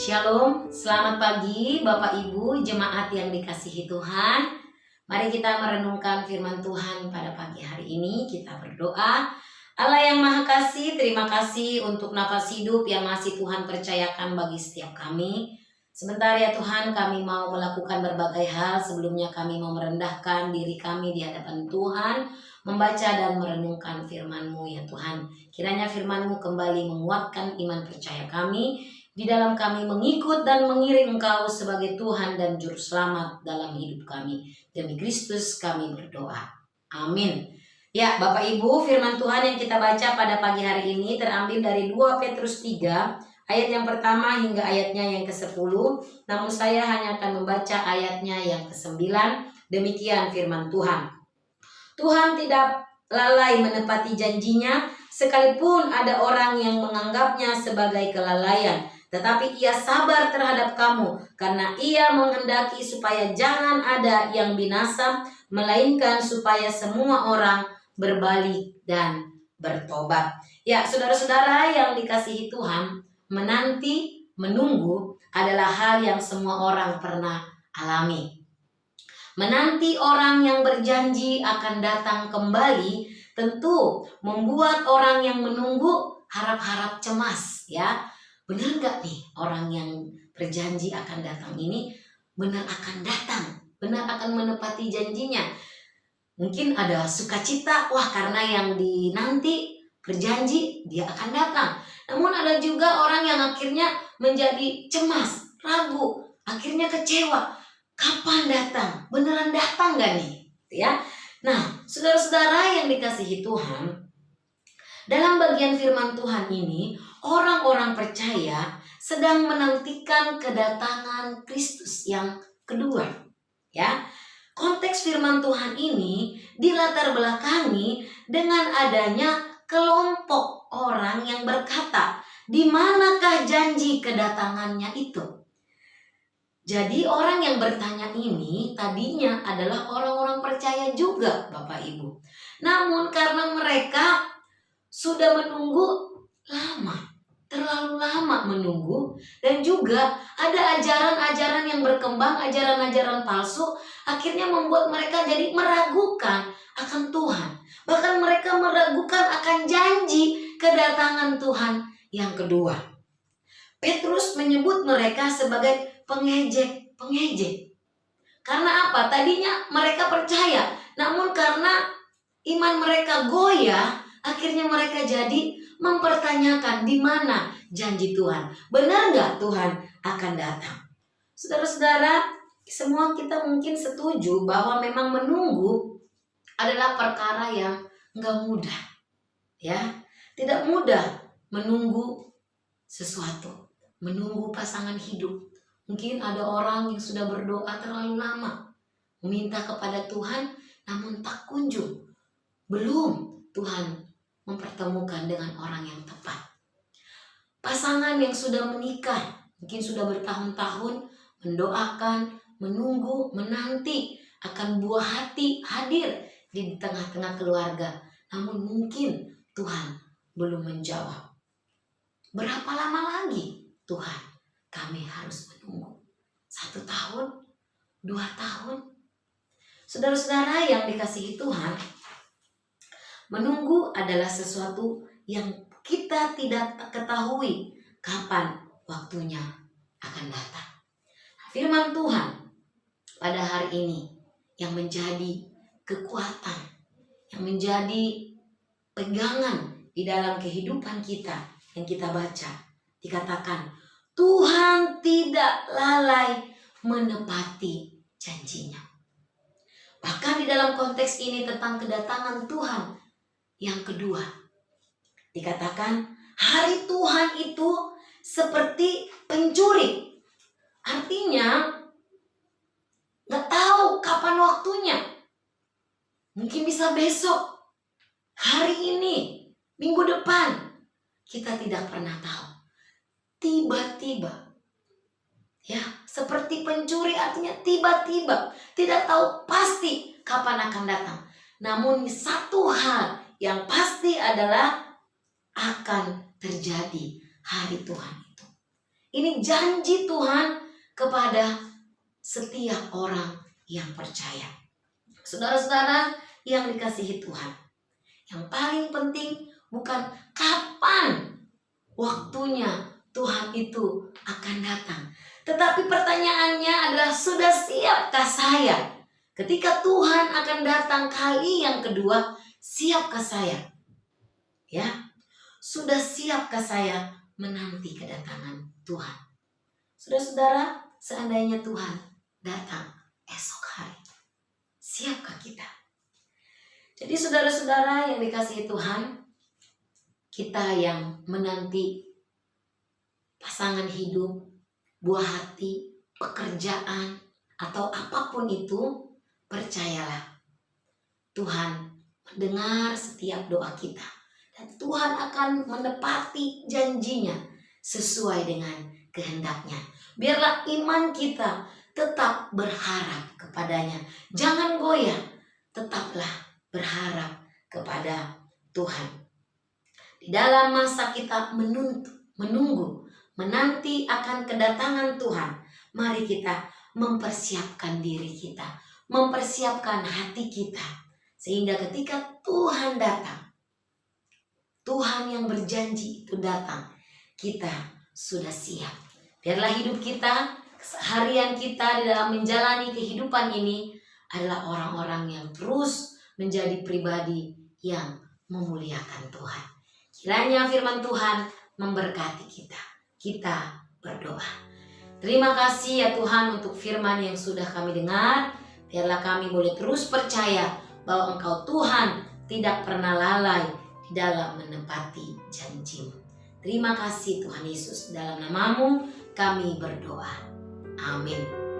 Shalom, selamat pagi Bapak Ibu jemaat yang dikasihi Tuhan. Mari kita merenungkan firman Tuhan pada pagi hari ini. Kita berdoa. Allah yang Maha Kasih, terima kasih untuk nafas hidup yang masih Tuhan percayakan bagi setiap kami. Sebentar ya Tuhan, kami mau melakukan berbagai hal. Sebelumnya kami mau merendahkan diri kami di hadapan Tuhan, membaca dan merenungkan firman-Mu ya Tuhan. Kiranya firman-Mu kembali menguatkan iman percaya kami, di dalam kami mengikut dan mengiring Engkau sebagai Tuhan dan Juru Selamat dalam hidup kami. Demi Kristus kami berdoa. Amin. Ya Bapak Ibu, firman Tuhan yang kita baca pada pagi hari ini terambil dari 2 Petrus 3 ayat yang pertama hingga ayatnya yang ke-10. Namun saya hanya akan membaca ayatnya yang ke-9. Demikian firman Tuhan. Tuhan tidak lalai menepati janjinya, sekalipun ada orang yang menganggapnya sebagai kelalaian. Tetapi ia sabar terhadap kamu, karena ia menghendaki supaya jangan ada yang binasa, melainkan supaya semua orang berbalik dan bertobat. Ya, saudara-saudara yang dikasihi Tuhan, menanti, menunggu adalah hal yang semua orang pernah alami. Menanti orang yang berjanji akan datang kembali tentu membuat orang yang menunggu harap-harap cemas, ya. Benar nggak nih orang yang berjanji akan datang ini benar akan datang, benar akan menepati janjinya? Mungkin ada sukacita, wah karena yang dinanti berjanji dia akan datang. Namun ada juga orang yang akhirnya menjadi cemas, ragu, akhirnya kecewa. Kapan datang? Beneran datang gak nih? Ya. Nah, saudara-saudara yang dikasihi Tuhan, dalam bagian firman Tuhan ini, orang-orang percaya sedang menantikan kedatangan Kristus yang kedua. Ya. Konteks firman Tuhan ini dilatar belakangi dengan adanya kelompok orang yang berkata, di manakah janji kedatangannya itu? Jadi orang yang bertanya ini tadinya adalah orang-orang percaya juga Bapak Ibu. Namun karena mereka sudah menunggu lama, terlalu lama menunggu, dan juga ada ajaran-ajaran yang berkembang, ajaran-ajaran palsu, akhirnya membuat mereka jadi meragukan akan Tuhan. Bahkan mereka meragukan akan janji kedatangan Tuhan yang kedua. Petrus menyebut mereka sebagai pengejek. Karena apa? Tadinya mereka percaya, namun karena iman mereka goyah, akhirnya mereka jadi mempertanyakan di mana janji Tuhan. Benar nggak Tuhan akan datang? Saudara-saudara, semua kita mungkin setuju bahwa memang menunggu adalah perkara yang nggak mudah. Ya, tidak mudah menunggu sesuatu, menunggu pasangan hidup. Mungkin ada orang yang sudah berdoa terlalu lama, meminta kepada Tuhan, namun tak kunjung. Belum Tuhan mempertemukan dengan orang yang tepat. Pasangan yang sudah menikah, mungkin sudah bertahun-tahun mendoakan, menunggu, menanti akan buah hati hadir di tengah-tengah keluarga. Namun mungkin Tuhan belum menjawab. Berapa lama lagi Tuhan kami harus menunggu? 1 tahun? 2 tahun? Saudara-saudara yang dikasihi Tuhan, menunggu adalah sesuatu yang kita tidak ketahui kapan waktunya akan datang. Firman Tuhan pada hari ini yang menjadi kekuatan, yang menjadi pegangan di dalam kehidupan kita yang kita baca, dikatakan Tuhan tidak lalai menepati janjinya. Bahkan di dalam konteks ini tentang kedatangan Tuhan yang kedua, dikatakan hari Tuhan itu seperti pencuri. Artinya gak tahu kapan waktunya. Mungkin bisa besok, hari ini, minggu depan. Kita tidak pernah tahu. Tiba-tiba. Ya, seperti pencuri artinya tiba-tiba. Tidak tahu pasti kapan akan datang. Namun satu hal yang pasti adalah akan terjadi hari Tuhan itu. Ini janji Tuhan kepada setiap orang yang percaya. Saudara-saudara yang dikasihi Tuhan, yang paling penting bukan kapan waktunya Tuhan itu akan datang, tetapi pertanyaannya adalah, sudah siapkah saya ketika Tuhan akan datang kali yang kedua? Siapkah saya? Ya, sudah siapkah saya menanti kedatangan Tuhan? Saudara-saudara, seandainya Tuhan datang esok hari, siapkah kita? Jadi saudara-saudara yang dikasihi Tuhan, kita yang menanti pasangan hidup, buah hati, pekerjaan, atau apapun itu, percayalah Tuhan mendengar setiap doa kita. Dan Tuhan akan menepati janjinya sesuai dengan kehendaknya. Biarlah iman kita tetap berharap kepadanya. Jangan goyah, tetaplah berharap kepada Tuhan. Di dalam masa kita menunggu, menanti akan kedatangan Tuhan, mari kita mempersiapkan diri kita, mempersiapkan hati kita, sehingga ketika Tuhan datang, Tuhan yang berjanji itu datang, kita sudah siap. Biarlah hidup kita, keseharian kita di dalam menjalani kehidupan ini adalah orang-orang yang terus menjadi pribadi yang memuliakan Tuhan. Kiranya firman Tuhan memberkati kita. Kita berdoa. Terima kasih ya Tuhan untuk firman yang sudah kami dengar. Biarlah kami boleh terus percaya bahwa Engkau Tuhan tidak pernah lalai di dalam menepati janji-Mu. Terima kasih Tuhan Yesus. Dalam nama-Mu kami berdoa. Amin.